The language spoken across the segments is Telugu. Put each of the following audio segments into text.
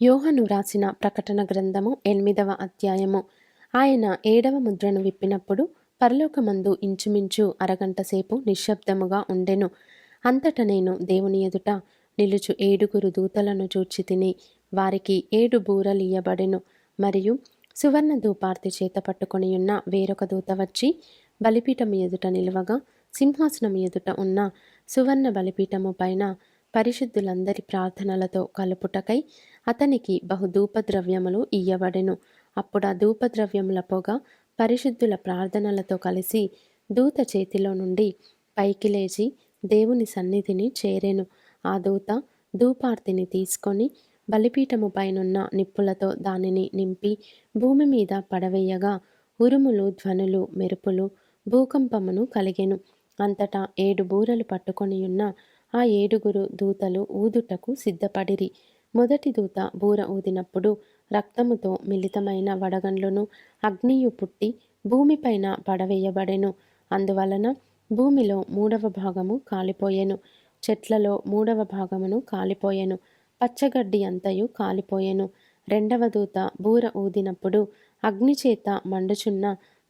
యోహాను వ్రాసిన ప్రకటన గ్రంథము 8వ అధ్యాయము. ఆయన 7వ ముద్రను విప్పినప్పుడు పరలోకమందు ఇంచుమించు అరగంట సేపు నిశ్శబ్దముగా ఉండెను. అంతట నేను దేవుని ఎదుట నిలుచు 7 దూతలను చూచి తిని, వారికి 7 బూరలియ్యబడెను. మరియు సువర్ణ ధూపార్తి చేత పట్టుకొనియున్న వేరొక దూత వచ్చి బలిపీఠము ఎదుట నిలువగా, సింహాసనము ఎదుట ఉన్న సువర్ణ బలిపీఠము పైన పరిశుద్ధులందరి ప్రార్థనలతో కలుపుటకై అతనికి బహుధూపద్రవ్యములు ఇయ్యబడెను. అప్పుడా ధూపద్రవ్యముల పొగ పరిశుద్ధుల ప్రార్థనలతో కలిసి దూత చేతిలో నుండి పైకి లేచి దేవుని సన్నిధిని చేరెను. ఆ దూత ధూపార్తిని తీసుకొని బలిపీఠము పైనున్న నిప్పులతో దానిని నింపి భూమి మీద పడవేయగా, ఉరుములు, ధ్వనులు, మెరుపులు, భూకంపమును కలిగెను. అంతటా 7 బూరలు పట్టుకొనియున్న ఆ 7 దూతలు ఊదుటకు సిద్ధపడిరి. మొదటి దూత బూర ఊదినప్పుడు రక్తముతో మిళితమైన వడగండ్లును అగ్నియు పుట్టి భూమిపైన పడవేయబడెను. అందువలన భూమిలో 3వ భాగము కాలిపోయెను, చెట్లలో 3వ భాగమును కాలిపోయెను, పచ్చగడ్డి అంతయు కాలిపోయెను. రెండవ దూత బూర ఊదినప్పుడు అగ్నిచేత మండుచున్న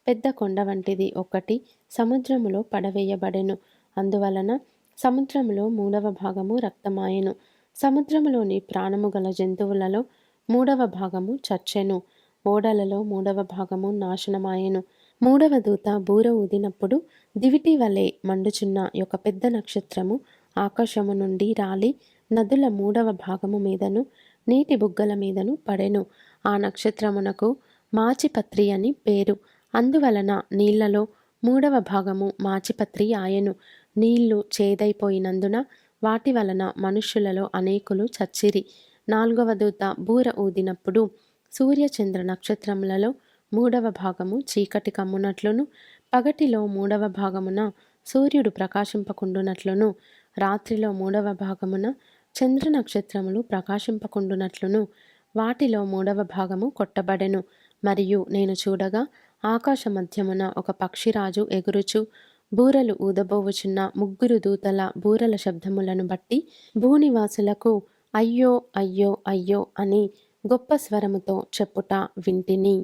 పెద్ద కొండ వంటిది ఒకటి సముద్రములో పడవేయబడెను. అందువలన సముద్రములో 3వ భాగము రక్తమాయెను. సముద్రములోని ప్రాణము గల జంతువులలో 3వ భాగము చచ్చెను. ఓడలలో 3వ భాగము నాశనమాయెను. 3వ దూత బూర ఊదినప్పుడు దివిటి వలె మండుచున్న ఒక పెద్ద నక్షత్రము ఆకాశము నుండి రాలి నదుల 3వ భాగము మీదను నీటి బుగ్గల మీదను పడెను. ఆ నక్షత్రమునకు మాచిపత్రి అని పేరు. అందువలన నీళ్లలో 3వ భాగము మాచిపత్రి ఆయెను. నీళ్లు చేదైపోయినందున వాటి వలన మనుష్యులలో అనేకులు చచ్చిరి. 4వ దూత బూర ఊదినప్పుడు సూర్యచంద్ర నక్షత్రములలో 3వ భాగము చీకటి కమ్మునట్లును, పగటిలో 3వ భాగమున సూర్యుడు ప్రకాశింపకుండునట్లును, రాత్రిలో 3వ భాగమున చంద్ర నక్షత్రములు ప్రకాశింపకుండునట్లును వాటిలో 3వ భాగము కొట్టబడెను. మరియు నేను చూడగా ఆకాశ మధ్యమున ఒక పక్షిరాజు ఎగురుచు బూరలు ఊదబోవుచున్న 3 దూతల బూరల శబ్దములను బట్టి భూనివాసులకు అయ్యో అయ్యో అయ్యో అని గొప్ప స్వరముతో చెప్పుట వింటిని.